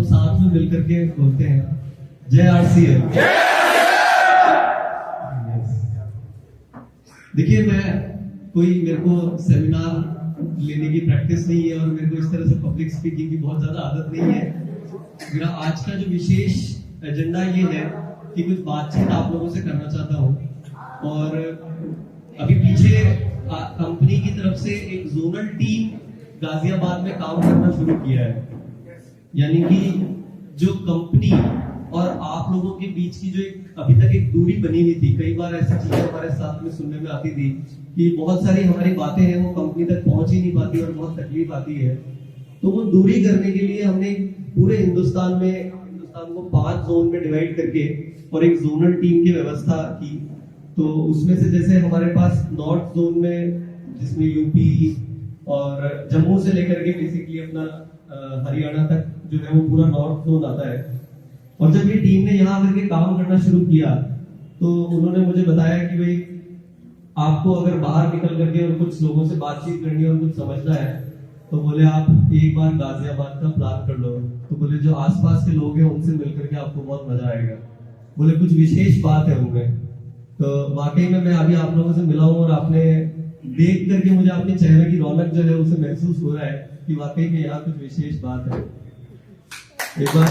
सब साथ में मिलकर के बोलते हैं जय आरसीएम। देखिए, मेरे को सेमिनार लेने की प्रैक्टिस नहीं है और मेरे को इस तरह से पब्लिक स्पीकिंग की बहुत ज्यादा आदत नहीं है। मेरा आज का जो विशेष एजेंडा ये है कि कुछ बातचीत आप लोगों से करना चाहता हूँ। और अभी पीछे कंपनी की तरफ से एक जोनल टीम गाजियाबाद में काम करना शुरू किया है, यानी कि जो कंपनी और आप लोगों के बीच की जो एक अभी तक एक दूरी बनी हुई थी। कई बार ऐसी चीजें हमारे साथ में सुनने में आती थी कि बहुत सारी हमारी बातें हैं वो कंपनी तक पहुंच ही नहीं पाती और बहुत तकलीफ आती है। तो वो दूरी करने के लिए हमने पूरे हिंदुस्तान को 5 जोन में डिवाइड करके और एक जोनल टीम की व्यवस्था की। तो उसमें से जैसे हमारे पास नॉर्थ जोन में, जिसमें यूपी और जम्मू से लेकर के बेसिकली अपना हरियाणा तक जो है वो पूरा नॉर्थ जोन आता है। और जब ये टीम ने यहाँ आकर के काम करना शुरू किया तो उन्होंने मुझे बताया कि भाई आपको अगर बाहर निकल करके और कुछ लोगों से बातचीत करनी है और कुछ समझना है तो बोले आप एक बार गाजियाबाद का प्लान कर लो। तो बोले जो आसपास के लोग हैं उनसे मिलकर के आपको बहुत मजा आएगा। बोले कुछ विशेष बात है उनमें। तो वाकई में मैं अभी आप लोगों से मिला हूँ और आपने देख करके मुझे अपने चेहरे की रौनक जो है उसे महसूस हो रहा है कि वाकई में यहाँ कुछ विशेष बात है। एक बार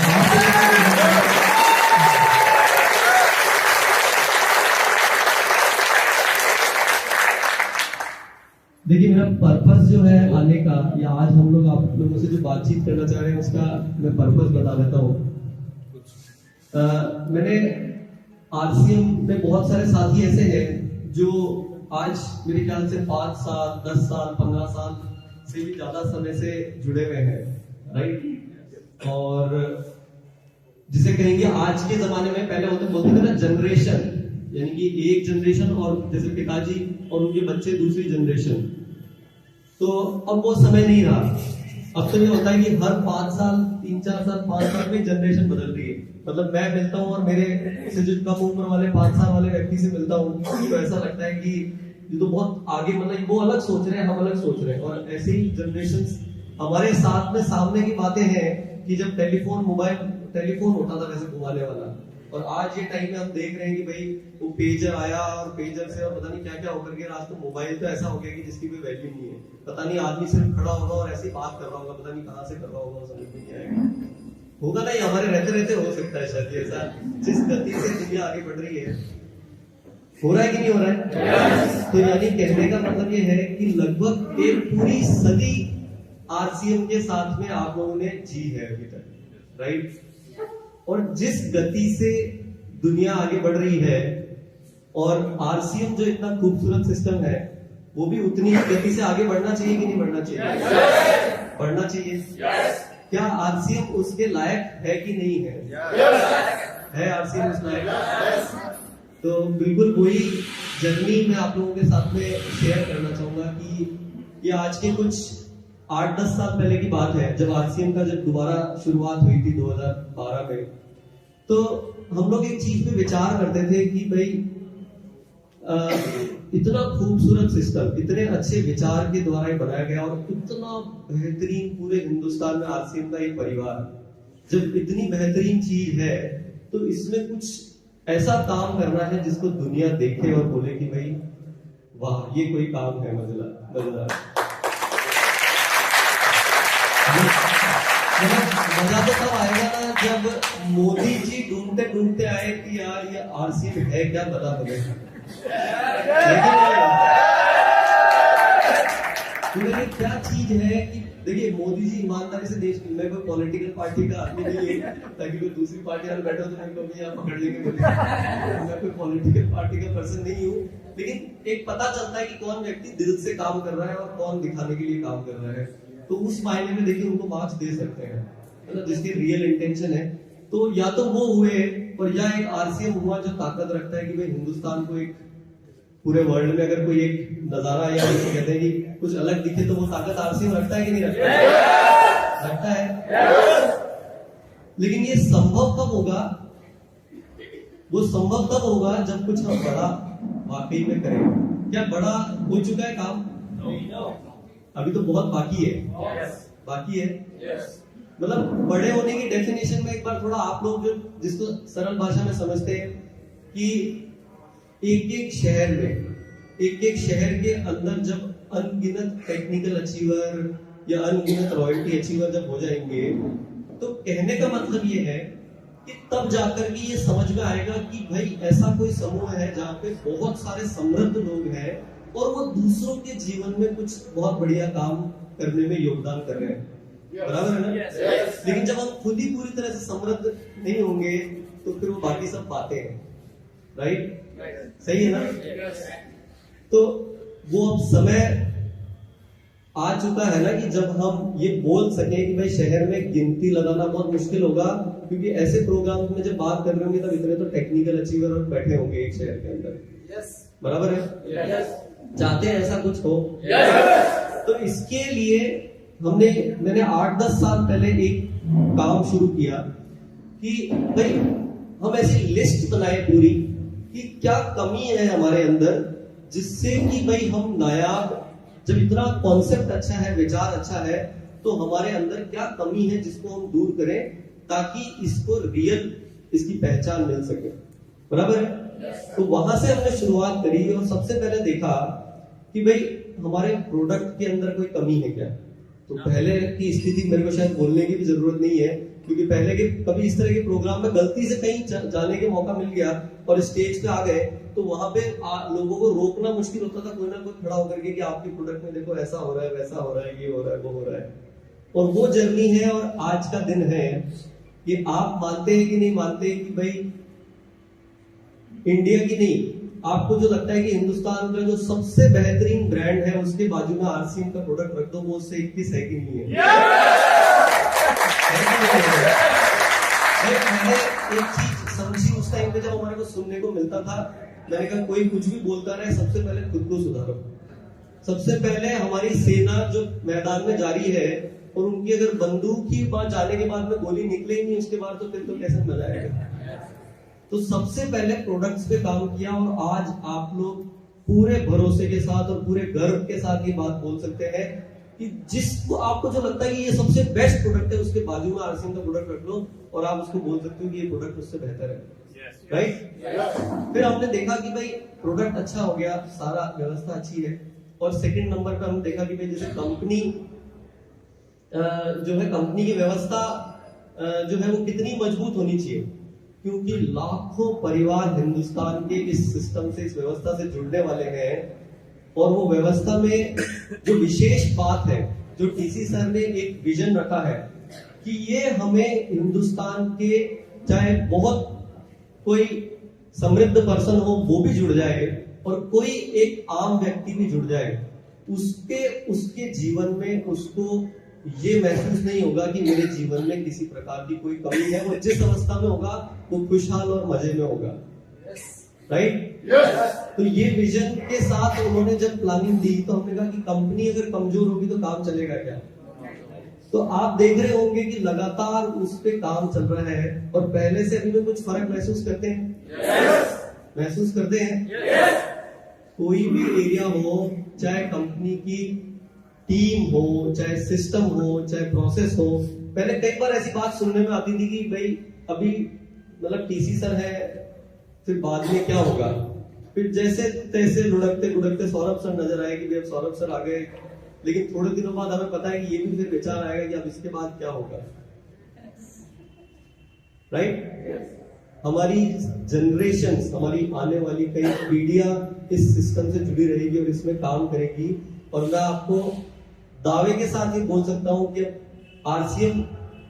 देखिए, मेरा पर्पस जो है आने का, या आज हम लोग आप लोगों से जो बातचीत करना चाह रहे हैं उसका मैं पर्पस बता देता हूँ। मैंने आरसीएम में बहुत सारे साथी ऐसे हैं जो आज मेरे ख्याल से 5 साल 10 साल 15 साल से भी ज्यादा समय से जुड़े हुए हैं, राइट। और जिसे कहेंगे आज के जमाने में, पहले होते बोलते थे ना जनरेशन, यानी कि एक जनरेशन और जैसे पिताजी और उनके बच्चे दूसरी जनरेशन। तो अब वो समय नहीं रहा। अब तो ये होता है कि हर 5 साल 3-4 साल 5 साल में जनरेशन बदल रही है। मतलब मैं मिलता हूँ और मेरे से जो कम उम्र वाले 5 साल वाले व्यक्ति से मिलता हूँ तो ऐसा लगता है कि ये तो बहुत आगे, मतलब वो अलग सोच रहे हैं, हम अलग सोच रहे हैं। और ऐसे ही जनरेशंस हमारे साथ में सामने की बातें हैं कि जब टेलीफोन होता था वैसे घुमाने वाला, और आज ये टाइम में हम देख रहे हैं कि भाई वो पेजर आया और पेजर से और पता नहीं क्या क्या होकर के आज तो मोबाइल तो ऐसा हो गया कि जिसकी कोई वैल्यू नहीं है। पता नहीं आदमी सिर्फ खड़ा होगा और ऐसी बात कर रहा होगा, पता नहीं कहाँ से कर रहा होगा, समझ में नहीं आएगा। होगा नहीं, हमारे रहते रहते हो सकता है शायद ऐसा। जिस गति से दुनिया आगे बढ़ रही है, हो रहा है कि नहीं हो रहा है? तो यानी कहने का मतलब ये है कि लगभग एक पूरी सदी आरसीएम के साथ में आप लोगों ने जी है अभी तक, राइट। और जिस गति से दुनिया आगे बढ़ रही है और आरसीएम जो इतना खूबसूरत सिस्टम है वो भी उतनी ही गति से आगे बढ़ना चाहिए कि नहीं बढ़ना चाहिए? बढ़ना चाहिए। क्या आरसीएम उसके लायक है कि नहीं है? है आरसीएम उस लायक? तो बिल्कुल वही जर्नी मैं आप लोगों के साथ में शेयर करना चाहूंगा कि ये आज के कुछ 8-10 साल पहले की बात है, जब आरसीएम का जब दोबारा शुरुआत हुई थी 2012 में। तो हम लोग एक चीज पे विचार करते थे कि भाई इतना खूबसूरत सिस्टम, इतने अच्छे विचार के द्वारा बनाया गया और इतना बेहतरीन पूरे हिंदुस्तान में आरसीएम का एक परिवार, जब इतनी बेहतरीन चीज है तो इसमें कुछ ऐसा काम करना है जिसको दुनिया देखे और बोले कि भाई वाह, ये कोई काम है मजेदार। मजा तो तब आएगा ना जब मोदी जी ढूंढते ढूंढते आए कि यार ये आरसीएम है क्या, बता मुझे। लेकिन क्या चीज है कि देखिए, मोदी जी ईमानदारी से देश, मैं कोई पॉलिटिकल पार्टी का आदमी नहीं है ताकि कोई दूसरी पार्टी वाले बैठे हो तो मैं कभी यहाँ पकड़ लेंगे मुझे। मैं कोई पॉलिटिकल पार्टी का पर्सन नहीं हूँ, लेकिन एक पता चलता है कि कौन व्यक्ति दिल से काम कर रहा है और कौन दिखाने के लिए काम कर रहा है। तो उस मायने में देखिए उनको मार्क्स दे सकते हैं, मतलब जिसकी रियल इंटेंशन है। तो या तो वो हुए और या एक आरसीएम हुआ जो ताकत रखता है कि भाई हिंदुस्तान को एक पूरे वर्ल्ड में अगर कोई एक नजारा या कहते हैं कि कुछ अलग दिखे तो वो ताकत आरसीएम रखता है कि नहीं रखता है। लेकिन ये संभव कब होगा? वो संभव तब होगा जब कुछ हम बड़ा वाकई में करें। क्या बड़ा हो चुका है काम? अभी तो बहुत बाकी है। बाकी है। मतलब बड़े होने की डेफिनेशन में एक बार थोड़ा आप लोग जो जिसको सरल भाषा में समझते हैं कि एक एक शहर के अंदर जब अनगिनत टेक्निकल अचीवर या अनगिनत रॉयल्टी अचीवर जब हो जाएंगे, तो कहने का मतलब ये है कि तब जाकर के ये समझ में आएगा कि भाई ऐसा कोई समूह है जहाँ पे बहुत सारे समृद्ध लोग हैं और वो दूसरों के जीवन में कुछ बहुत बढ़िया काम करने में योगदान कर रहे हैं। बराबर है ना? लेकिन जब हम खुद ही पूरी तरह से समृद्ध नहीं होंगे तो फिर वो बाकी सब बातें हैं। राइट? सही है ना? तो वो अब समय आ चुका है ना कि जब हम ये बोल सके कि भाई शहर में गिनती लगाना बहुत मुश्किल होगा, क्योंकि ऐसे प्रोग्राम में जब बात कर रहे होंगे तब इतने तो टेक्निकल अचीवर बैठे होंगे एक शहर के अंदर। बराबर है? चाहते हैं ऐसा कुछ हो? तो इसके लिए मैंने 8-10 साल पहले एक काम शुरू किया कि भाई हम ऐसी लिस्ट बनाए पूरी कि क्या कमी है हमारे अंदर, जिससे कि भाई हम नायाब, जब इतना कॉन्सेप्ट अच्छा है, विचार अच्छा है, तो हमारे अंदर क्या कमी है जिसको हम दूर करें ताकि इसको रियल इसकी पहचान मिल सके। बराबर है? तो वहां से हमने शुरुआत करी और सबसे पहले देखा कि भाई हमारे प्रोडक्ट के अंदर कोई कमी है क्या। तो पहले की स्थिति मेरे को शायद बोलने की भी जरूरत नहीं है, क्योंकि पहले के कभी इस तरह के प्रोग्राम में गलती से कहीं जाने के मौका मिल गया और स्टेज पे आ गए तो वहां पे लोगों को रोकना मुश्किल होता था, कोई ना कोई खड़ा होकर के कि आपके प्रोडक्ट में देखो ऐसा हो रहा है, वैसा हो रहा है, ये हो रहा है, वो हो रहा है। और वो जर्नी है और आज का दिन है कि आप मानते हैं कि नहीं मानते कि भाई इंडिया की नहीं, आपको जो लगता है कि हिंदुस्तान का जो सबसे बेहतरीन ब्रांड है उसके बाजू में आरसीएम का प्रोडक्ट रख दो, वो उससे 21 है कि नहीं है? मैंने एक चीज समझी उस टाइम पे जब हमारे को सुनने को मिलता था, मैंने कहा कोई कुछ भी बोलता रहे, सबसे पहले खुद को सुधारो। सबसे पहले हमारी सेना जो मैदान में जारी है और उनकी अगर बंदूक ही वहां जाने के बाद में गोली निकले ही नहीं उसके बाद, तो फिर तो कैसे मजा आएगा। तो सबसे पहले प्रोडक्ट्स पे काम किया और आज आप लोग पूरे भरोसे के साथ और पूरे गर्व के साथ ये बात बोल सकते हैं कि जिसको आपको जो लगता है कि ये सबसे बेस्ट प्रोडक्ट है उसके बाजू में आरसीएम का प्रोडक्ट रख लो और आप उसको बोल सकते हो कि ये प्रोडक्ट उससे बेहतर है। राइट? फिर हमने देखा कि भाई प्रोडक्ट अच्छा हो गया, सारा व्यवस्था अच्छी है, और सेकंड नंबर पे हमने देखा कि भाई जैसे कंपनी जो है, कंपनी की व्यवस्था जो है वो कितनी मजबूत होनी चाहिए, क्योंकि लाखों परिवार हिंदुस्तान के इस सिस्टम से, इस व्यवस्था से जुड़ने वाले हैं। और वो व्यवस्था में जो विशेष बात है, जो टीसी सर ने एक विजन रखा है कि ये हमें हिंदुस्तान के चाहे बहुत कोई समृद्ध पर्सन हो वो भी जुड़ जाए और कोई एक आम व्यक्ति भी जुड़ जाए, उसके जीवन में उसको ये महसूस नहीं होगा कि मेरे जीवन में किसी प्रकार की कोई कमी है। वो जिस अवस्था में होगा वो खुशहाल और मजे में होगा। राइट? तो ये विजन के साथ उन्होंने जब प्लानिंग दी तो हमने कहा कि कंपनी अगर कमजोर होगी तो काम चलेगा क्या। तो आप देख रहे होंगे कि लगातार उस पे काम चल रहा है और पहले से अभी में कुछ फर्क महसूस करते हैं? महसूस करते हैं? कोई भी एरिया हो, चाहे कंपनी की टीम हो, चाहे सिस्टम हो, चाहे प्रोसेस हो, पहले कई बार ऐसी बात सुनने में आती थी कि भाई अभी मतलब टीसी सर है, फिर बाद में क्या होगा। फिर जैसे तैसे लुढ़कते सौरभ सर नजर आए कि भाई अब सौरभ सर आ गए, लेकिन थोड़े दिनों बाद हमें पता है कि ये भी फिर विचार आएगा कि अब इसके बाद क्या होगा। राइट? हमारी जनरेशंस, हमारी आने वाली कई पीढ़ियां इस सिस्टम से जुड़ी रहेगी और इसमें काम करेगी। और मैं आपको दावे के साथ ये बोल सकता हूं कि आरसीएम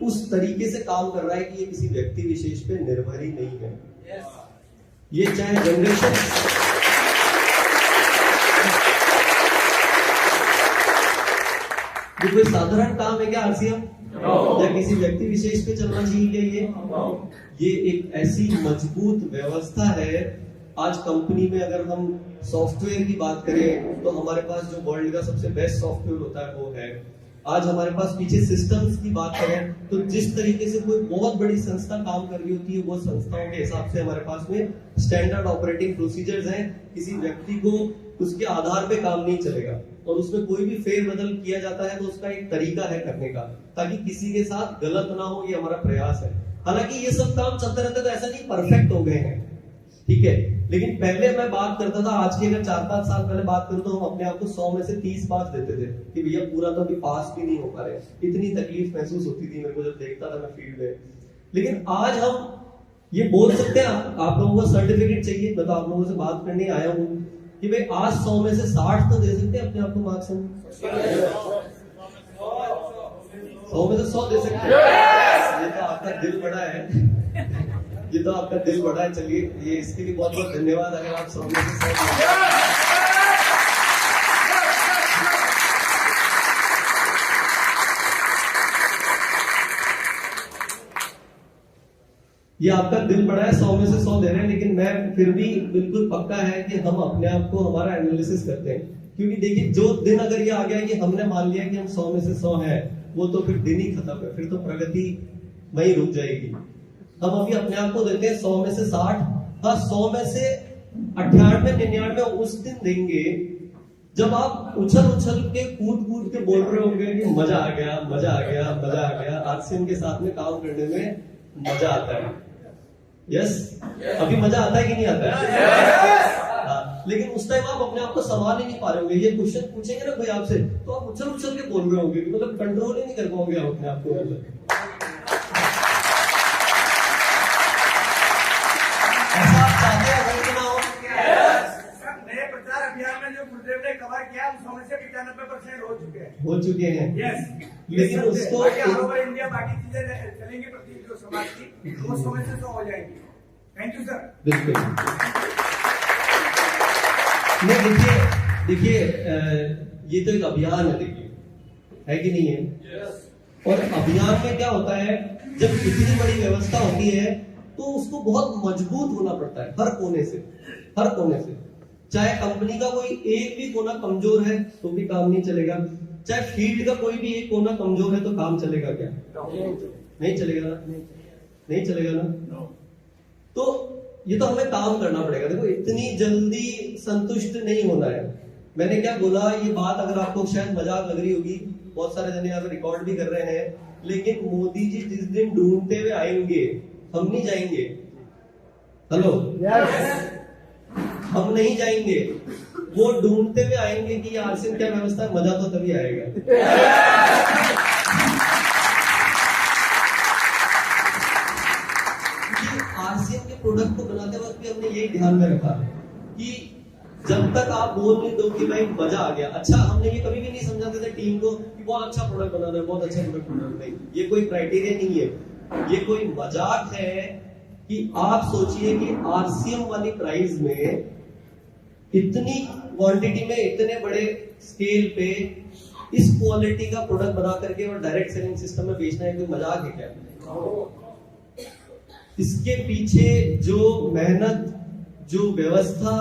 उस तरीके से काम कर रहा है कि ये किसी व्यक्ति विशेष पे निर्भर ही नहीं है। ये चाहे जनरेशन, ये कोई साधारण काम है क्या आरसीएम? या किसी व्यक्ति विशेष पे चलना चाहिए क्या? ये एक ऐसी मजबूत व्यवस्था है। आज कंपनी में अगर हम सॉफ्टवेयर की बात करें तो हमारे पास जो वर्ल्ड का सबसे बेस्ट सॉफ्टवेयर होता है वो है। आज हमारे पास पीछे सिस्टम्स की बात करें तो जिस तरीके से कोई बहुत बड़ी संस्था काम कर रही होती है, वो संस्थाओं के हिसाब से हमारे पास में स्टैंडर्ड ऑपरेटिंग प्रोसीजर्स हैं। किसी व्यक्ति को उसके आधार पे काम नहीं चलेगा, और उसमें कोई भी फेर बदल किया जाता है तो उसका एक तरीका है करने का, ताकि किसी के साथ गलत ना हो, ये हमारा प्रयास है। हालांकि ये सब काम चलते रहते तो ऐसा नहीं परफेक्ट हो गए हैं, ठीक है, लेकिन पहले मैं बात करता था, आज के अगर 4-5 साल पहले बात करूं तो हम अपने आप को 100 में से 30 पास देते थे कि भैया पूरा तो अभी पास भी नहीं हो पा रहे। इतनी तकलीफ महसूस होती थी मेरे को जब देखता था मैं फील्ड में। लेकिन आज हम ये बोल सकते हैं, आप लोगों को सर्टिफिकेट चाहिए, मैं तो आप लोगों से बात करने आया हूँ कि भाई आज 100 में से 60 तो दे सकते हैं अपने आप को मार्क्स। 100 में से 100 दे सकते हैं। ये तो आपका दिल बड़ा है, ये तो आपका दिल बड़ा है। चलिए, ये इसके लिए बहुत बहुत धन्यवाद। अगर आप 100 में से 100 ये आपका दिल बड़ा है, 100 में से 100 दे रहे हैं, लेकिन मैं फिर भी बिल्कुल पक्का है कि हम अपने आप को हमारा एनालिसिस करते हैं। क्योंकि देखिए, जो दिन अगर ये आ गया कि हमने मान लिया कि हम 100 में से 100 है, वो तो फिर दिन ही खत्म है, फिर तो प्रगति वहीं रुक जाएगी। हम अभी अपने आप को देते हैं 100 में से 60, हाँ 100 में से 98-99 उस दिन देंगे जब आप उछल उछल के कूद कूद के बोल रहे होंगे कि मजा आ गया, मजा आ गया, मजा आ गया, आरसीएम के साथ में काम करने में मजा आता है। यस, अभी मजा आता है कि नहीं आता है? लेकिन उस टाइम आप अपने आप को संभाल ही नहीं पा रहे होंगे। ये क्वेश्चन पूछेंगे ना कोई आपसे, तो आप उछल उछल के बोल रहे होंगे, मतलब कंट्रोल ही नहीं कर पाओगे आप अपने आप को। ऐसा आप चाहते हैं कि ना हो? नए प्रचार अभियान में जो गुरुदेव ने कवर किया, उस समय से 95% हो चुके हैं। यस, लेकिन उसको इंडिया बाकी चीजें चलेंगी प्रति जो समाज की, वो समय से तो हो जाएंगी। Thank you sir. बिल्कुल। नहीं, देखिए ये तो एक अभियान है, देखिए है कि नहीं है? yes. और अभियान में क्या होता है, जब इतनी बड़ी व्यवस्था होती है तो उसको बहुत मजबूत होना पड़ता है, हर कोने से, हर कोने से। चाहे कंपनी का कोई एक भी कोना कमजोर है तो भी काम नहीं चलेगा, चाहे फील्ड का कोई भी एक कोना कमजोर है तो काम चलेगा क्या? नहीं चलेगा ना, नहीं चलेगा ना। तो ये तो हमें काम करना पड़ेगा। देखो, इतनी जल्दी संतुष्ट नहीं होना है। मैंने क्या बोला, ये बात अगर आपको शायद मजाक लग रही होगी, बहुत सारे जने यहाँ पे रिकॉर्ड भी कर रहे हैं, लेकिन मोदी जी जिस दिन ढूंढते हुए आएंगे, हम नहीं जाएंगे। हेलो, हम नहीं जाएंगे, वो ढूंढते हुए आएंगे कि आरसीएम क्या व्यवस्था है, मजा तो तभी आएगा। आरसीएम के प्रोडक्ट को बनाते वक्त भी हमने यही ध्यान में रखा कि जब तक आप बोल नहीं दो कि भाई मजा आ गया। अच्छा, हमने ये कभी भी नहीं समझाते थे टीम को कि बहुत अच्छा प्रोडक्ट बनाना है, बहुत अच्छा प्रोडक्ट बनाना है। ये कोई क्राइटेरिया नहीं है, ये कोई मजाक है कि आप सोचिए कि आरसीएम वाली प्राइस में इतनी क्वांटिटी में इतने बड़े स्केल पे इस क्वालिटी का प्रोडक्ट बना करके और डायरेक्ट सेलिंग सिस्टम में बेचना है, कोई मजाक है क्या? इसके पीछे जो मेहनत, जो व्यवस्था,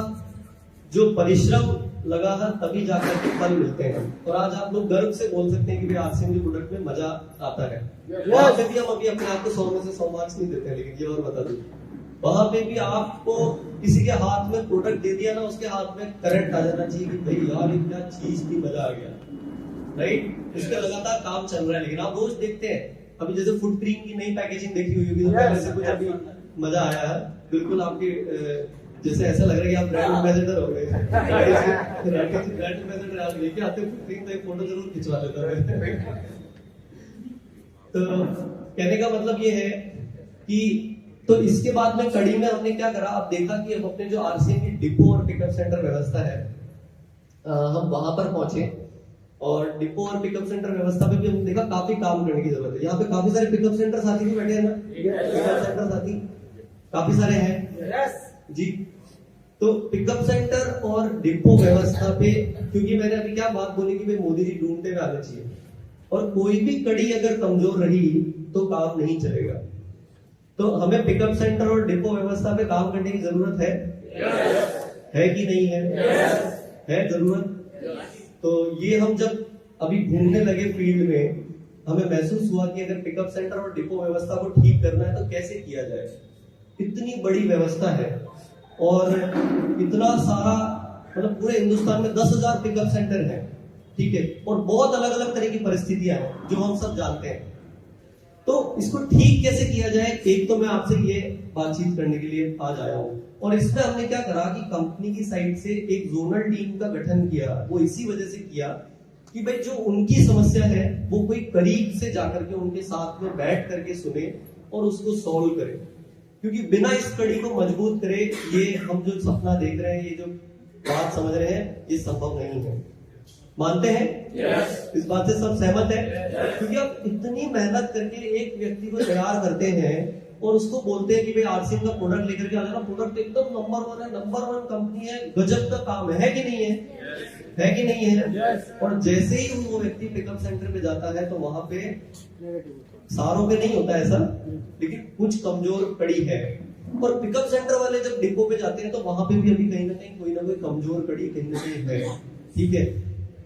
जो परिश्रम लगा है, तभी जाकर के फल मिलते हैं। और आज आप लोग गर्व से बोल सकते हैं कि आरसीएम के प्रोडक्ट में मजा आता है। वहां पे भी हम अभी अपने आप को 100 में से 100 मार्क्स नहीं देते हैं, लेकिन ये और बता दूं, वहां पे भी आपको किसी के हाथ में प्रोडक्ट दे दिया ना, उसके हाथ में करंट आ जाना चाहिए कि भाई यार ये क्या चीज की, मजा आ गया, राइट? इसका लगातार काम चल रहा है। लेकिन आप रोज देखते हैं, अभी जैसे फूड क्रीम की नई पैकेजिंग देखी हुई होगी, तो पहले से कुछ अभी मजा आया है। बिल्कुल आपके जैसे ऐसा लग रहा है कि आप ब्रांड एम्बेसडर हो गए। ब्रांड एम्बेसडर आप लेके आते फूड क्रीम, तो एक फोटो जरूर खिंचवा देता है। तो कहने का मतलब ये है कि तो इसके बाद में कड़ी में हमने क्या करा, अब देखा कि अब अपने जो आरसीएम की डिपो और पिकअप सेंटर व्यवस्था है, हम वहां पर पहुंचे और डिपो और पिकअप सेंटर व्यवस्था पे भी हमने देखा काफी काम करने की जरूरत है। यहाँ पे काफी सारे पिकअप सेंटर साथी भी बैठे हैं ना, पिकअप सेंटर साथी काफी सारे हैं जी। तो पिकअप सेंटर और डिपो व्यवस्था पे, क्योंकि मैंने अभी क्या बात बोली कि भाई मोदी जी ढूंढते हुए आना चाहिए, और कोई भी कड़ी अगर कमजोर रही तो काम नहीं चलेगा। तो हमें पिकअप सेंटर और डिपो व्यवस्था पे काम करने की जरूरत है कि नहीं है जरूरत। तो ये हम जब अभी घूमने लगे फील्ड में, हमें महसूस हुआ कि अगर पिकअप सेंटर और डिपो व्यवस्था को ठीक करना है तो कैसे किया जाए। इतनी बड़ी व्यवस्था है और इतना सारा मतलब पूरे हिंदुस्तान में 10,000 पिकअप सेंटर हैं, ठीक है, और बहुत अलग अलग तरह की परिस्थितियां हैं जो हम सब जानते हैं। तो इसको ठीक कैसे किया जाए, एक तो मैं आपसे ये बातचीत करने के लिए आज आया हूँ। और इसमें हमने क्या करा कि कंपनी की साइड से एक जोनल टीम का गठन किया। वो इसी वजह से किया कि भाई जो उनकी समस्या है वो कोई करीब से जाकर के उनके साथ में बैठ करके सुने और उसको सॉल्व करे, क्योंकि बिना इस कड़ी को मजबूत करे ये हम जो सपना देख रहे हैं, ये जो बात समझ रहे हैं, ये संभव नहीं है। मानते हैं? yes. इस बात से सब सहमत है? yes. क्योंकि आप इतनी मेहनत करके एक व्यक्ति को तैयार करते हैं और उसको बोलते हैं कि भाई आरसीएम का प्रोडक्ट लेकर के आ जाना, प्रोडक्ट एकदम नंबर 1 है, नंबर 1 कंपनी है, गजब का काम है कि नहीं है? yes. है कि नहीं है? yes. और जैसे ही वो व्यक्ति पिकअप सेंटर पे जाता है तो वहां पे सारों पे नहीं होता ऐसा, लेकिन कुछ कमजोर कड़ी है। और पिकअप सेंटर वाले जब डिपो पे जाते हैं तो वहां पे भी अभी कहीं ना कोई कमजोर कड़ी कहीं ना कहीं है, ठीक है।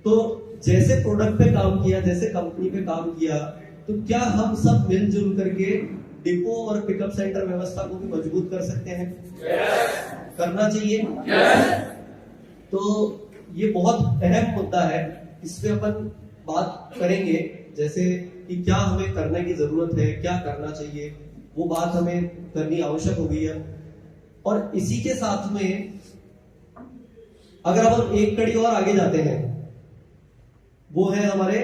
तो जैसे प्रोडक्ट पे काम किया, जैसे कंपनी पे काम किया, तो क्या हम सब मिलजुल करके डिपो और पिकअप सेंटर व्यवस्था को भी मजबूत कर सकते हैं? yes. करना चाहिए। yes. तो ये बहुत अहम मुद्दा है, इस पे अपन बात करेंगे, जैसे कि क्या हमें करने की जरूरत है, क्या करना चाहिए, वो बात हमें करनी आवश्यक हो गई है। और इसी के साथ में अगर हम एक कड़ी और आगे जाते हैं, वो है हमारे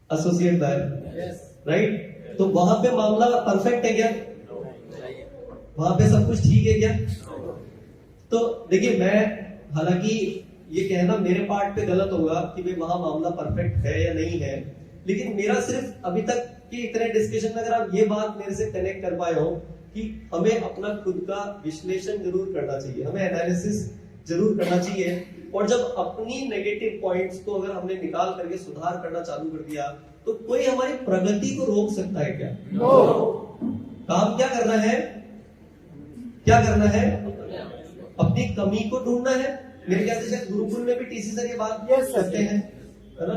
एसोसिएट बैंक, राइट। तो वहां पे मामला परफेक्ट है क्या? वहां पे सब कुछ ठीक है क्या? तो देखिए, मैं हालांकि ये कहना मेरे पार्ट पे गलत होगा कि भाई वहां मामला परफेक्ट है या नहीं है, लेकिन मेरा सिर्फ अभी तक के इतने डिस्कशन में अगर आप ये बात मेरे से कनेक्ट कर पाए हो कि हमें अपना खुद का विश्लेषण जरूर करना चाहिए, हमें एनालिसिस जरूर करना चाहिए। और जब अपनी नेगेटिव पॉइंट्स को अगर हमने निकाल करके सुधार करना चालू कर दिया तो कोई हमारी प्रगति को रोक सकता है क्या? no. काम क्या करना है? क्या करना है? अपनी कमी को ढूंढना है। मेरे ख्याल से गुरुकुल में भी टीसी सर ये बात करते हैं, है ना,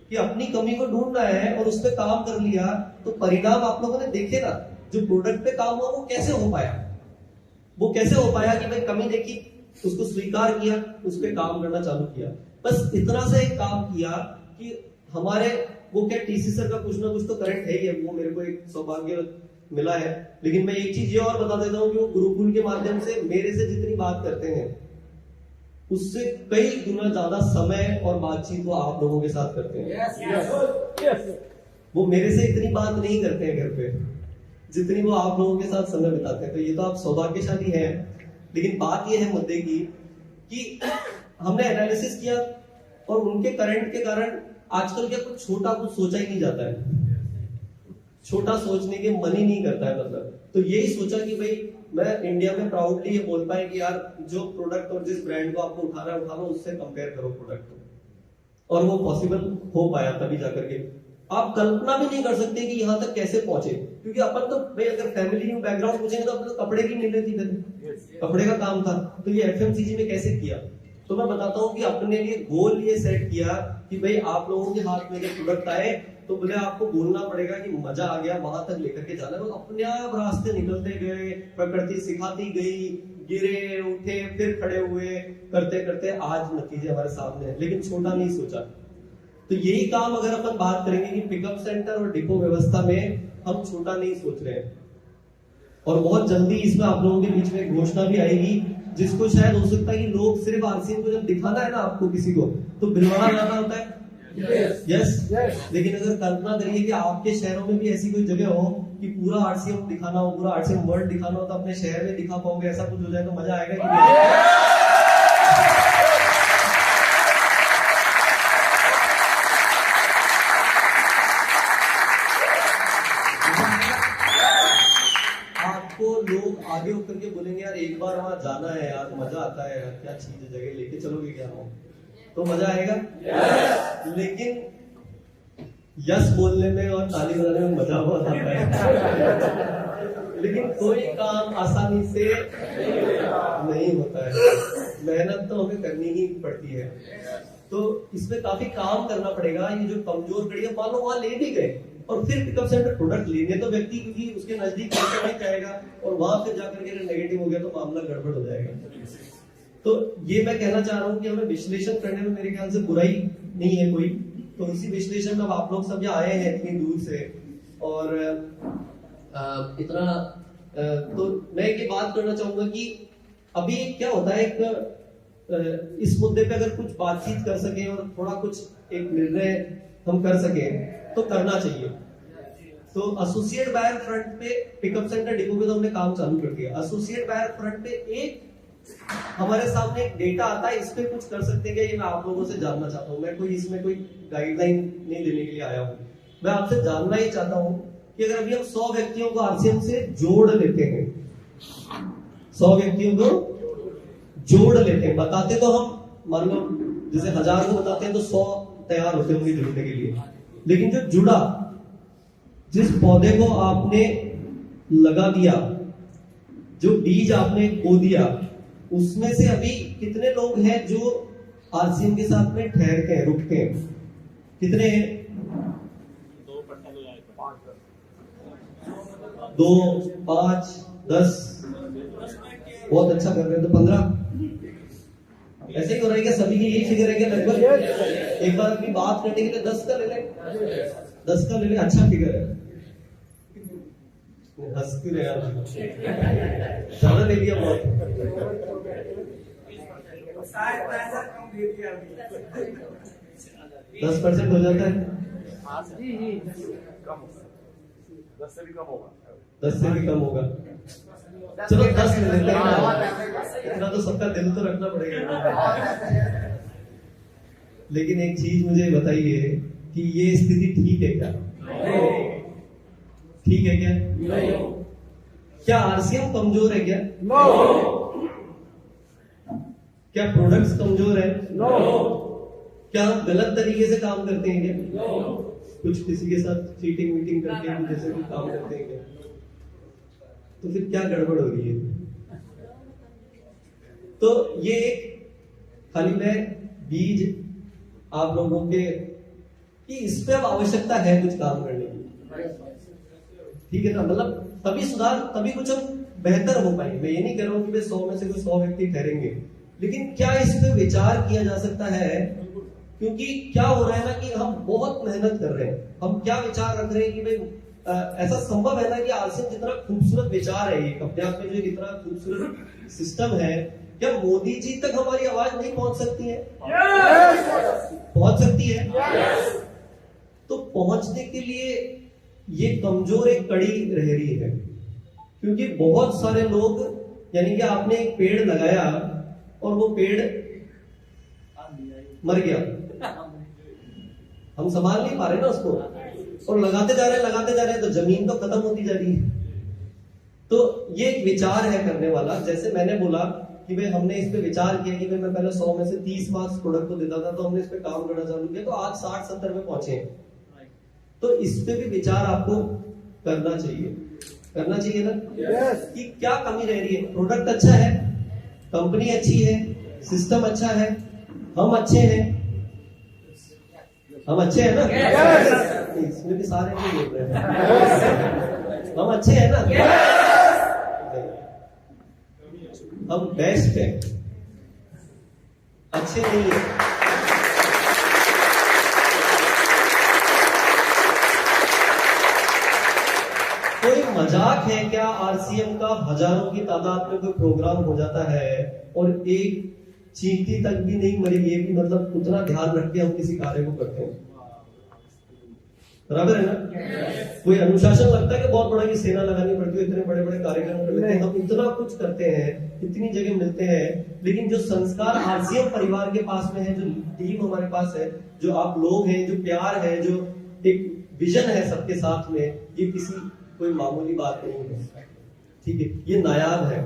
कि अपनी कमी को ढूंढना है और उस पर काम कर लिया तो परिणाम आप लोगों ने देखे ना। जो प्रोडक्ट पे काम हुआ वो कैसे हो पाया? वो कैसे हो पाया कि भाई कमी देखी, उसको स्वीकार किया, उस पर काम करना चालू किया। बस इतना सा एक काम किया कि हमारे वो क्या टीसी सर का कुछ ना कुछ तो करंट है ही है, वो मेरे को एक सौभाग्य मिला है। लेकिन मैं एक चीज ये और बता देता हूँ कि वो गुरुकुल के माध्यम से मेरे से जितनी बात करते हैं उससे कई गुना ज्यादा समय और बातचीत वो आप लोगों के साथ करते हैं। वो मेरे से इतनी बात नहीं करते हैं घर पे जितनी वो आप लोगों के साथ समय बिताते हैं। तो ये तो आप सौभाग्यशाली हैं। लेकिन बात ये है मुद्दे की कि हमने एनालिसिस किया और उनके करंट के कारण आजकल क्या कुछ छोटा कुछ सोचा ही नहीं जाता है, छोटा सोचने के मन ही नहीं करता है। मतलब तो यही सोचा कि भाई मैं इंडिया में प्राउडली ये बोल पाए कि यार जो प्रोडक्ट और जिस ब्रांड को आपको उठाना है उससे कंपेयर करो प्रोडक्ट को। और वो पॉसिबल हो पाया तभी जाकर के। आप कल्पना भी नहीं कर सकते कि यहाँ तक कैसे पहुंचे, क्योंकि अपन तो भाई अगर फैमिली बैकग्राउंड पूछेंगे तो अपन तो कपड़े की मिल रही थी, कपड़े का काम था, तो ये एफएमसीजी में कैसे किया। तो मैं बताता हूँ कि अपने लिए गोल ये सेट किया कि भाई आप लोगों के हाथ में जब प्रोडक्ट आए तो बोले आपको बोलना पड़ेगा कि मजा आ गया, वहां तक लेकर के जाना। तो अपने आप रास्ते निकलते गए, प्रकृति सिखाती गई, गिरे उठे फिर खड़े हुए, करते करते आज नतीजे हमारे सामने है। लेकिन छोटा नहीं सोचा। तो यही काम अगर अपन बात करेंगे कि पिकअप सेंटर और डिपो व्यवस्था में हम छोटा नहीं सोच रहे हैं, और बहुत जल्दी इसमें आप लोगों के बीच में घोषणा भी आएगी जिसको शायद हो सकता है कि लोग सिर्फ आरसीएम को जब दिखाना है ना आपको किसी को तो भिलवाड़ा जाना होता है। यस। लेकिन अगर कल्पना करिए कि आपके शहरों में भी ऐसी कोई जगह हो कि पूरा आरसीएम दिखाना हो, पूरा आरसीएम वर्ल्ड दिखाना हो, तो अपने शहर में दिखा पाओगे, ऐसा कुछ हो जाए तो मजा आएगा कि नहीं? लोग आगे होकर के बोलेंगे यार एक बार वहां जाना है यार, मजा आता है यार, क्या चीज है, जगह लेके चलोगे क्या हो, तो मजा आएगा। लेकिन यस बोलने में और ताली बजाने में मजा बहुत आता है लेकिन कोई काम आसानी से नहीं होता है, मेहनत तो हमें करनी ही पड़ती है। तो इसमें काफी काम करना पड़ेगा। ये जो कमजोर कड़ी है, मान लो वहां ले भी गए और फिर पिकअप सेंटर प्रोडक्ट लेने तो व्यक्ति क्योंकि उसके नजदीक नहीं जाएगा और वहां फिर जाकर के नेगेटिव हो गया तो मामला गड़बड़ हो जाएगा। तो ये मैं कहना चाह रहा हूँ कि हमें विश्लेषण करने में मेरे ख्याल से बुराई नहीं है कोई। तो इसी विश्लेषण में आप लोग सब यहाँ आए हैं इतनी दूर से, और इतना तो मैं ये बात करना चाहूंगा कि अभी क्या होता है, एक इस मुद्दे पे अगर कुछ बातचीत कर सके और थोड़ा कुछ एक निर्णय हम कर सके तो करना चाहिए। तो एसोसिएट बायर फ्रंट पे पिकअप सेंटर डिपो पे तो हमने काम चालू कर दिया। एसोसिएट बायर फ्रंट पे एक हमारे सामने एक डेटा आता है, इस पे कुछ कर सकते हैं क्या, ये मैं आप लोगों से जानना चाहता हूँ। मैं कोई इसमें कोई गाइडलाइन नहीं देने के लिए आया हूँ, मैं आपसे जानना ही चाहता हूँ कि अगर अभी हम 100 व्यक्तियों को आरसीएम से जोड़ लेते हैं, 100 व्यक्तियों को जोड़ लेते हैं, बताते तो हम मान लो जैसे 1000 को बताते हैं तो 100 तैयार होते होंगे जुड़ने के लिए, लेकिन जो जुड़ा, जिस पौधे को आपने लगा दिया, जो बीज आपने बो दिया, उसमें से अभी कितने लोग हैं जो आरसीएम के साथ में ठहरते हैं, रुकते हैं? कितने हैं? 2, 5, 10। बहुत अच्छा कर रहे हैं। तो 15 ऐसे ही हो रहा है क्या? सभी की यही फिगर है क्या लगभग? एक बार अपनी बात करने के लिए 10 का ले लें, 10 का ले लें, अच्छा फिगर है। हंसती रहे आप, ज्यादा ले लिया बहुत। शायद पैसा कम दे दिया अभी। 10% हो जाता है, कम 10 से भी कम होगा, 10 से भी कम होगा। चलो 10 ले लेते हैं, इतना तो सबका दिल तो रखना पड़ेगा। लेकिन एक चीज मुझे बताइए कि ये स्थिति ठीक है क्या? ठीक है क्या? क्या आरसीएम कमजोर है क्या? क्या प्रोडक्ट्स कमजोर है? क्या हम गलत तरीके से काम करते हैं क्या? कुछ किसी के साथ चीटिंग वीटिंग करके जैसे भी काम करते हैं क्या? तो फिर क्या गड़बड़ हो रही है? तो ये खाली मैं बीज आप लोगों के कि इस पे अब आवश्यकता है कुछ काम करने की, ठीक है ना? मतलब तभी सुधार, तभी कुछ हम बेहतर हो पाएंगे। मैं ये नहीं कह रहा हूं कि 100 में से कोई 100 व्यक्ति ठहरेंगे, लेकिन क्या इस पे विचार किया जा सकता है? क्योंकि क्या हो रहा है ना कि हम बहुत मेहनत कर रहे हैं, हम क्या विचार रख रहे हैं कि भाई ऐसा संभव है ना कि आरसीएम जितना खूबसूरत विचार है, ये अपने आप में जो इतना खूबसूरत सिस्टम है, क्या मोदी जी तक हमारी आवाज नहीं पहुंच सकती है? पहुंच सकती है। तो पहुंचने के लिए ये कमजोर एक कड़ी रह रही है, क्योंकि बहुत सारे लोग, यानी कि आपने एक पेड़ लगाया और वो पेड़ मर गया, हम संभाल नहीं पा रहे ना उसको, और लगाते जा रहे हैं तो जमीन तो खत्म होती जा रही है। तो ये एक विचार है करने वाला। जैसे मैंने बोला कि भाई हमने इस पे विचार किया कि भाई मैं पहले 100 में से 30 मार्क्स प्रोडक्ट को देता था, तो हमने इस पे काम करना चालू किया, तो आज 60-70 में पहुंचे। तो इस पे भी विचार आपको करना चाहिए ना? कि क्या कमी रह रही है? प्रोडक्ट अच्छा है, कंपनी अच्छी है, सिस्टम अच्छा है, हम अच्छे हैं, ना? इसमें भी सारे नहीं बोल रहे हैं। हम अच्छे हैं ना? हम बेस्ट हैं, अच्छे नहीं है। कोई मजाक है क्या आरसीएम का? हजारों की तादाद में कोई प्रोग्राम हो जाता है और एक चींटी तक भी नहीं मरी, ये भी मतलब उतना ध्यान रख के हम किसी कार्य को करते हैं, बराबर है ना? कोई अनुशासन लगता है कि बहुत बड़ा की सेना लगानी पड़ती है, इतने बड़े बड़े कार्यक्रम कर लेते हैं, हम इतना कुछ करते हैं, इतनी जगह मिलते हैं, लेकिन जो संस्कार आरसीएम परिवार के पास में है, जो टीम हमारे पास है, जो आप लोग हैं, जो प्यार है, जो एक विजन है सबके साथ में, ये किसी कोई मामूली बात नहीं है, ठीक है? ये नायाब है।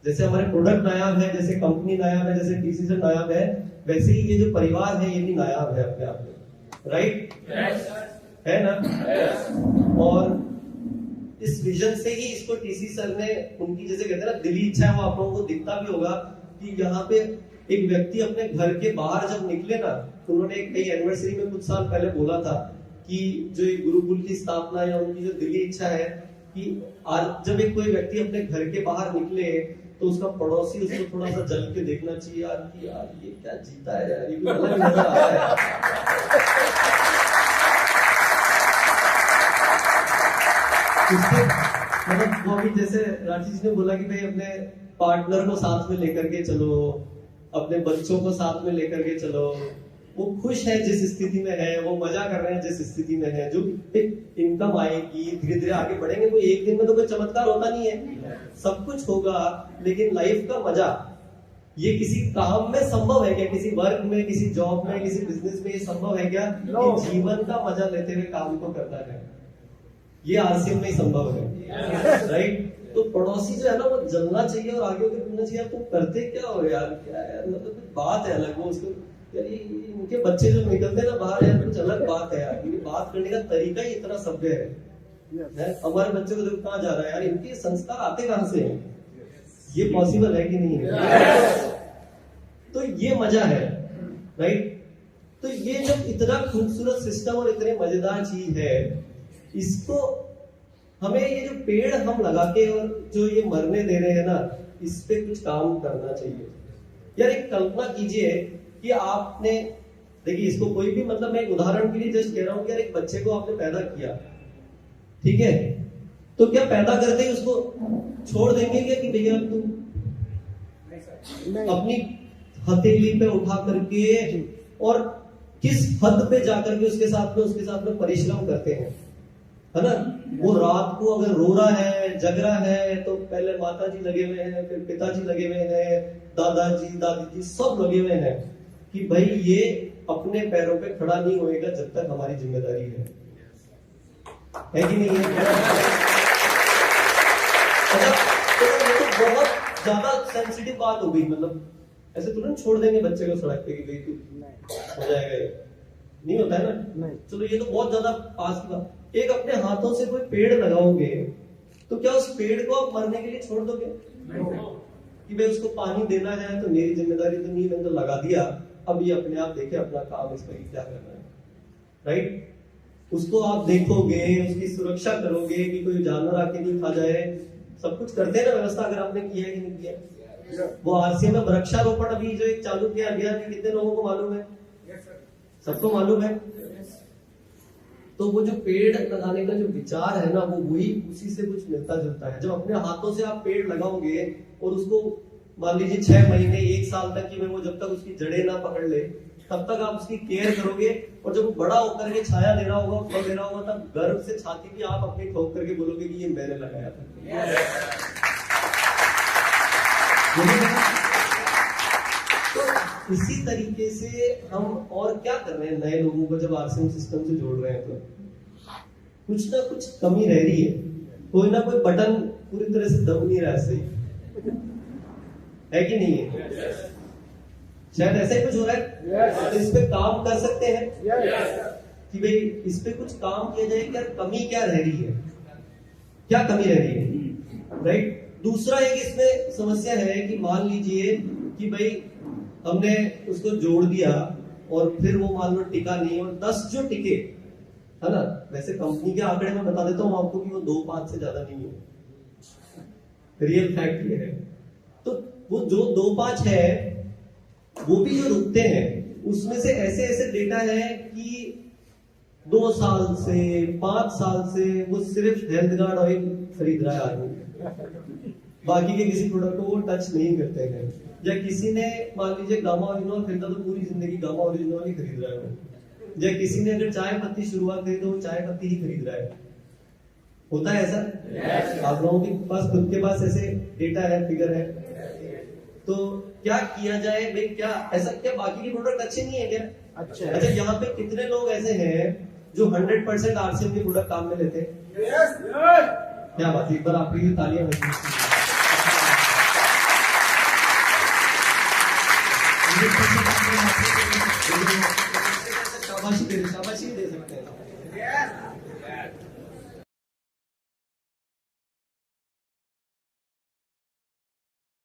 जैसे हमारे प्रोडक्ट नायाब है, जैसे कंपनी नायाब है, जैसे टीसीएस नायाब है, वैसे ही ये जो परिवार है ये भी नायाब है अपने आप में, राइट? है ना? और इस विजन से ही इसको टीसी सर ने, उनकी जैसे कहते हैं ना दिली इच्छा है, वो आप लोगों को दिखता भी होगा कि यहाँ पे एक व्यक्ति अपने घर के बाहर जब निकले ना, तो उन्होंने एक कई एनिवर्सरी में कुछ साल पहले बोला था कि जो एक गुरुकुल की स्थापना या उनकी जो दिली इच्छा है कि आज जब एक कोई व्यक्ति अपने घर के बाहर निकले तो उसका पड़ोसी उसको थोड़ा सा जल के देखना चाहिए यार कि यार ये क्या जीता है यार, ये भी अलग नजर आ रहा है। मतलब वो अभी जैसे राठी जी ने बोला कि भाई अपने पार्टनर को साथ में लेकर के चलो, अपने बच्चों को साथ में लेकर के चलो, वो खुश है जिस स्थिति में है, वो मजा कर रहे हैं जिस स्थिति में है, जो एक इनकम आएगी धीरे धीरे आगे बढ़ेंगे। कोई एक दिन में तो कोई चमत्कार होता नहीं है, सब कुछ होगा, लेकिन लाइफ का मजा ये किसी काम में संभव है क्या? किसी वर्क में, किसी जॉब में, किसी बिजनेस में ये संभव है क्या कि जीवन का मजा लेते हुए काम को करता है? ये आरसीएम में ही संभव है, राइट? तो पड़ोसी जो है ना वो जलना चाहिए और आगे होकर बोलना चाहिए तुम करते क्या हो यार, क्या यार, मतलब बात है अलग। वो उसको यार इनके बच्चे जो निकलते हैं ना बाहर यार, कुछ अलग बात है यार, इनकी बात करने का तरीका ही इतना सभ्य है। हमारे बच्चे को देखो कहाँ जा रहा है यार, इनके संस्कार आते कहाँ से हैं? ये पॉसिबल है कि नहीं है? तो ये मजा है, राइट? तो ये जो इतना खूबसूरत सिस्टम और इतने मजेदार चीज है, इसको हमें ये जो पेड़ हम लगा के और जो ये मरने दे रहे हैं ना, इस पे कुछ काम करना चाहिए। यार एक कल्पना कीजिए कि आपने, देखिए इसको कोई भी, मतलब मैं एक उदाहरण के लिए जस्ट कह रहा हूं कि यार एक बच्चे को आपने पैदा किया, ठीक है, तो क्या पैदा करते ही उसको छोड़ देंगे क्या कि भैया तुम अपनी हथेली पे उठा करके और किस हद पे जाकर के उसके साथ में परिश्रम करते हैं, है ना? वो रात को अगर रो रहा है, जग रहा है, तो पहले माता जी लगे हुए हैं, फिर पिताजी लगे हुए हैं, दादाजी दादी जी सब लगे हुए हैं कि भाई ये अपने पैरों पे खड़ा नहीं होएगा जब तक हमारी जिम्मेदारी है कि नहीं है? तो ये तो बहुत ज्यादा सेंसिटिव बात हो गई। मतलब ऐसे तुरंत छोड़ देंगे बच्चे को सड़क पे कि भाई तू हो जाएगा, ये नहीं होता है ना? चलो ये तो बहुत ज्यादा पास की बात। एक अपने हाथों से कोई पेड़ लगाओगे तो क्या उस पेड़ को आप मरने के लिए छोड़ दोगे? कि भाई उसको पानी देना है तो मेरी जिम्मेदारी तो नहीं, मैंने तो लगा दिया, अब ये अपने आप देखे अपना काम, इसमें क्या करना है, राइट? उसको आप देखोगे, उसकी सुरक्षा करोगे कि कोई जानवर आके नहीं खा जाए, सब कुछ करते हैं ना व्यवस्था, अगर आपने किया है कि नहीं किया। वो आरसीएम में वृक्षारोपण अभी जो एक चालू किया गया है, कितने लोगों को मालूम है? सबको मालूम है। तो वो जो पेड़ लगाने का जो विचार है ना, वो वही उसी से कुछ मिलता जुलता है। जब अपने हाथों से आप पेड़ लगाओगे और उसको मान लीजिए 6 महीने 1 साल तक की में वो जब तक उसकी जड़ें ना पकड़ ले तब तक आप उसकी केयर करोगे, और जब वो बड़ा होकर के छाया दे रहा होगा, फल दे रहा होगा, तब गर्व से छाती भी आप अपनी ठोक करके बोलोगे कि ये मैंने लगाया था। तो इसी तरीके से हम और क्या कर रहे हैं, नए लोगों को जब आरसीएम सिस्टम से जोड़ रहे हैं तो कुछ ना कुछ कमी रह रही है, कोई ना कोई बटन पूरी तरह से दब नहीं रहा, सही है कि नहीं है? शायद ऐसा ही कुछ हो रहा है। तो इस पे काम कर सकते हैं कि भाई इस पे कुछ काम किया जाए, क्या कमी क्या रह रही है, क्या कमी रह रही है, राइट? दूसरा एक इसमें समस्या है कि मान लीजिए कि भाई हमने उसको जोड़ दिया और फिर वो मान लो टिका नहीं, और 10 जो टिके, है ना, वैसे कंपनी के आंकड़े में बता देता हूं आपको कि वो 2-5 से ज्यादा नहीं है, रियल फैक्ट ये है। तो वो जो 2-5 है वो भी जो रुकते हैं उसमें से ऐसे ऐसे डेटा है कि 2 साल से 5 साल से वो सिर्फ हेल्थ गार्ड ऑयल खरीद रहा है आदमी, बाकी के किसी प्रोडक्ट को वो टच नहीं करते हैं। या किसी ने मान लीजिए गामा ओरिजिनल खरीदा तो पूरी जिंदगी गामा ओरिजिनल ही खरीद रहा है वो। या किसी ने अगर चाय पत्ती शुरुआत करी तो वो चाय पत्ती ही खरीद रहा है। होता है ऐसा? आप लोगों के पास खुद के पास ऐसे डेटा है, फिगर है? तो क्या किया जाए भाई? क्या ऐसा, क्या बाकी के प्रोडक्ट अच्छे नहीं है क्या? अच्छा, यहाँ पे कितने लोग ऐसे हैं जो 100% आरसीएम के प्रोडक्ट काम में लेते हैं? क्या बात है, एक बार आपके लिए तालियां बजाइए। शाबाशी दे सकते हैं।